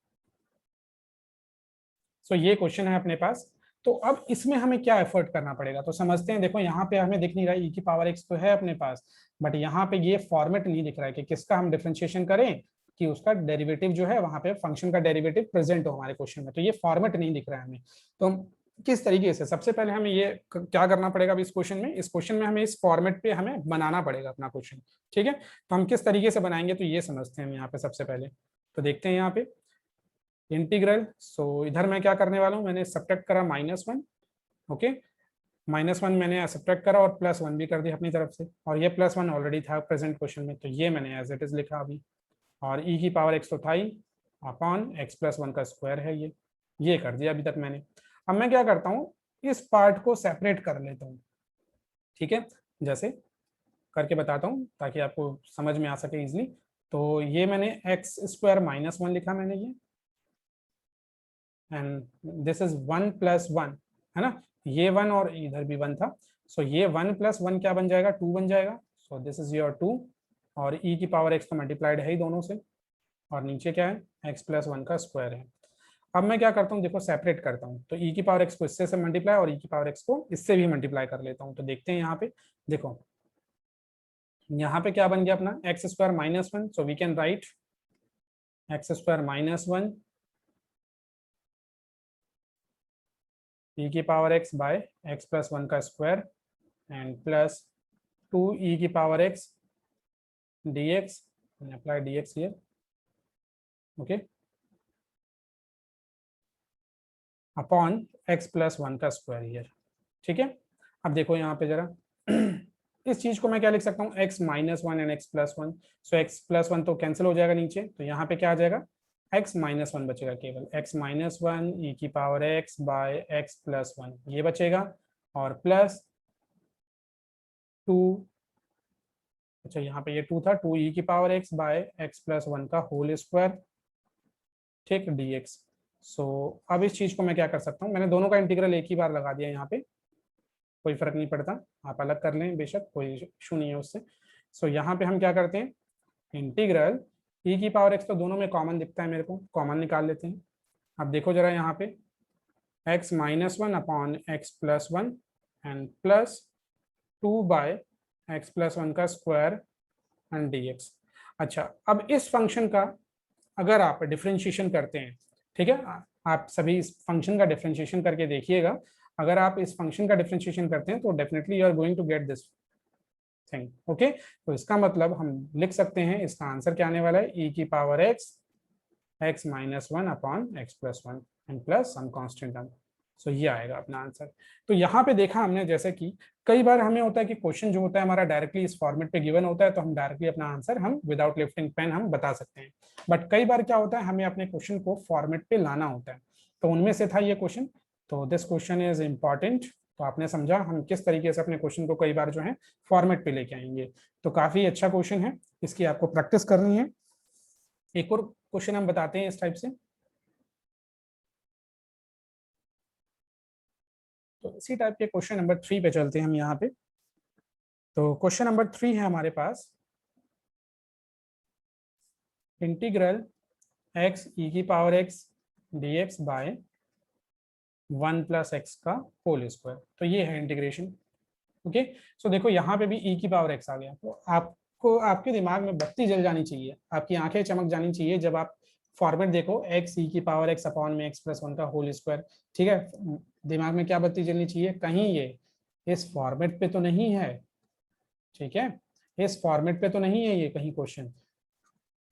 सो ये क्वेश्चन है अपने पास. तो अब इसमें हमें क्या एफर्ट करना पड़ेगा, तो समझते हैं. देखो यहाँ पे हमें दिख नहीं रहा, e की पावर x तो है अपने पास, बट यहाँ पे ये फॉर्मेट नहीं दिख रहा है कि किसका हम डिफरेंशिएशन करें, कि उसका डेरिवेटिव जो है वहां पे फंक्शन का डेरिवेटिव प्रेजेंट हो हमारे क्वेश्चन में. तो ये फॉर्मेट नहीं दिख रहा है हमें. तो हम किस तरीके से, सबसे पहले हमें ये क्या करना पड़ेगा इस क्वेश्चन में, इस क्वेश्चन में हमें इस फॉर्मेट पे हमें बनाना पड़ेगा अपना क्वेश्चन. ठीक है, तो हम किस तरीके से बनाएंगे, तो ये समझते हैं हम यहाँ पे सबसे पहले. तो देखते हैं यहाँ पे इंटीग्रल. सो इधर मैं क्या करने वाला हूँ, मैंने सब्ट्रैक्ट करा -1. ओके, -1 मैंने सब्ट्रैक्ट करा और +1 भी कर दिया अपनी तरफ से, और ये +1 ऑलरेडी था प्रेजेंट क्वेश्चन में, तो ये मैंने एज इट इज लिखा अभी. और e की पावर x तो था ही, अपॉन x + 1 का स्क्वायर है ये. ये कर दिया अभी तक मैंने। अब मैं क्या करता हूँ, इस पार्ट को सेपरेट कर लेता हूँ, ठीक है, जैसे करके बताता हूँ ताकि आपको समझ में आ सके इजिली। तो ये मैंने एक्स स्क्वायर माइनस वन लिखा मैंने ये, and this is one plus one, है ना, ये वन और इधर भी वन था, सो ये वन प्लस वन क्या बन जाएगा, टू बन जाएगा, so this is your two, और ई की पावर एक्स तो मल्टीप्लाइड है ही दोनों से, और नीचे क्या है, एक्स प्लस वन का स्क्वायर है। अब मैं क्या करता हूँ, देखो सेपरेट करता हूँ, तो ई की पावर एक्स को इससे से मल्टीप्लाई और ई की पावर एक्स को इससे भी मल्टीप्लाई कर लेता हूँ। तो देखते हैं यहाँ पे, देखो यहाँ पे क्या बन गया अपना, x square minus one, so we can write x square minus one e की power x by x plus one का square, and plus two e की power x d x, apply d x here, okay, upon x plus one का स्क्वायर हियर, ठीक है। अब देखो यहाँ पे जरा इस चीज को मैं क्या लिख सकता हूँ, x minus one and x plus one, so x plus one तो कैंसिल हो जाएगा नीचे, तो यहाँ पे क्या आ जाएगा, x माइनस वन बचेगा केवल, x माइनस वन ई की power x by x plus one ये बचेगा, और प्लस टू, अच्छा यहाँ पे ये टू था, टू ई की power x by x plus one का होल स्क्वायर, ठीक, dx। सो अब इस चीज को मैं क्या कर सकता हूँ, मैंने दोनों का इंटीग्रल एक ही बार लगा दिया यहाँ पे, कोई फर्क नहीं पड़ता, आप अलग कर लें बेशक, कोई इशू नहीं है उससे। सो यहाँ पे हम क्या करते हैं, इंटीग्रल ई की पावर एक्स तो दोनों में कॉमन दिखता है मेरे को, कॉमन निकाल लेते हैं। अब देखो जरा यहाँ पे x minus one upon x plus one and plus two by x plus one का स्क्वायर एंड डी एक्स। अच्छा, अब इस फंक्शन का अगर आप डिफ्रेंशिएशन करते हैं, ठीक है, आप सभी इस फंक्शन का डिफ्रेंशिएशन करके देखिएगा, अगर आप इस फंक्शन का डिफरेंशिएशन करते हैं तो definitely you are going to get this thing, okay. तो इसका मतलब हम लिख सकते हैं, इसका आंसर क्या आने वाला है, ई की power x x minus one upon x plus one and plus some constant term, so ये आएगा अपना आंसर। तो यहाँ पे देखा हमने जैसे कि कई बार हमें होता है कि क्वेश्चन जो होता है हमारा डायरेक्टली इस फॉर्मेट पे गिवन होता है, तो हम डायरेक्टली अपना आंसर हम विदाउट लिफ्टिंग पेन हम बता सकते हैं, बट कई बार क्या होता है हमें अपने क्वेश्चन को फॉर्मेट पे लाना होता है, तो उनमें से था ये क्वेश्चन। तो दिस क्वेश्चन इज इम्पॉर्टेंट, तो आपने समझा हम किस तरीके से अपने क्वेश्चन को कई बार जो है फॉर्मेट पे लेके आएंगे। तो काफी अच्छा क्वेश्चन है, इसकी आपको प्रैक्टिस करनी है। एक और क्वेश्चन हम बताते हैं इस टाइप से, तो इसी टाइप के क्वेश्चन नंबर 3 पे चलते हैं हम यहाँ पे। तो क्वेश्चन नंबर 3 है हमारे पास, इंटीग्रल एक्स ई की power x d x by one plus x का होल स्क्वायर, तो ये है इंटीग्रेशन, ओके। सो देखो यहाँ पे भी ई की पावर एक्स आ गया, तो आपको आपके दिमाग में बत्ती जल जानी चाहिए, आपकी आंखें चमक जानी चाहिए जब आप फॉर्मेट देखो, एक्स ई की पावर एक्स अपॉन में एक्स प्लस वन का होल स्क्वायर, ठीक है, दिमाग में क्या बत्ती जलनी चाहिए, कहीं ये इस फॉर्मेट पे तो नहीं है, ठीक है, इस फॉर्मेट पे तो नहीं है ये कहीं क्वेश्चन,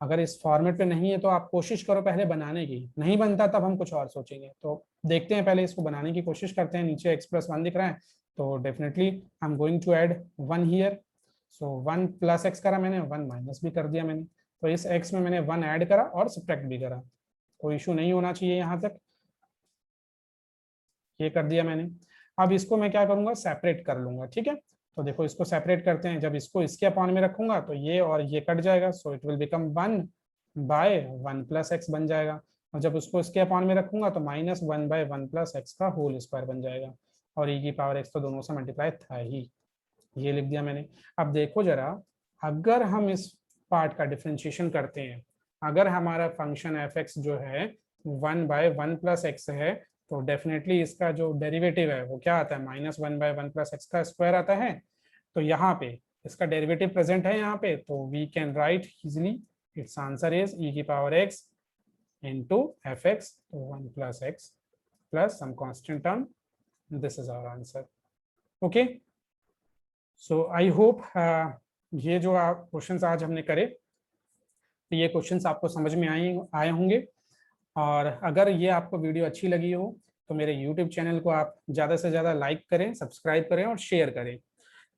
अगर इस फॉर्मेट पे नहीं है तो आप कोशिश करो पहले बनाने की, नहीं बनता तब हम कुछ और सोचेंगे। तो देखते हैं, पहले इसको बनाने की कोशिश करते हैं। नीचे एक्स प्लस वन दिख रहा है, तो definitely I am going to add one here, so one plus x करा मैंने, वन माइनस भी कर दिया मैंने, तो इस एक्स में मैंने वन ऐड करा और सब्ट्रैक्ट भी करा, कोई इशू नहीं होना चाहिए यहाँ तक, ये कर दिया मैंने। अब इसको मैं क्या करूंगा, सेपरेट कर लूंगा, ठीक है। तो देखो इसको सेपरेट करते हैं, जब इसको इसके अपॉन में रखूंगा तो ये और ये कट जाएगा, सो it will become one by one plus x बन जाएगा, और जब उसको इसके अपॉन में रखूंगा तो minus one by one plus x का होल स्क्वायर बन जाएगा, और ई की पावर एक्स तो दोनों से मल्टीप्लाई था ही, ये लिख दिया मैंने। अब देखो जरा, अगर हम इस पार्ट का डिफ्रेंशिएशन करते हैं, अगर हमारा फंक्शन एफ एक्स जो है one by one plus x है, तो डेफिनेटली इसका जो डेरिवेटिव है वो क्या आता है, minus one by one plus x का स्क्वायर आता है, तो यहाँ पे इसका डेरिवेटिव प्रेजेंट है यहाँ पे, तो we can write easily its answer is e की पावर एक्स into fx, तो 1 plus x plus some constant term, this is our answer, okay। so I hope ये जो क्वेश्चंस आज हमने करे, तो ये क्वेश्चंस आपको समझ में आए होंगे, और अगर ये आपको वीडियो अच्छी लगी हो तो मेरे YouTube चैनल को आप ज़्यादा से ज़्यादा लाइक करें, सब्सक्राइब करें और शेयर करें।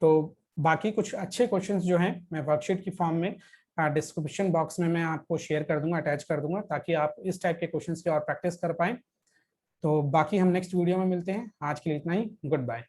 तो बाकी कुछ अच्छे क्वेश्चंस जो हैं मैं वर्कशीट की फॉर्म में डिस्क्रिप्शन बॉक्स में मैं आपको शेयर कर दूंगा, अटैच कर दूंगा, ताकि आप इस टाइप के क्वेश्चंस की और प्रैक्टिस कर पाएं। तो बाकी हम नेक्स्ट वीडियो में मिलते हैं, आज के लिए इतना ही, गुड बाय।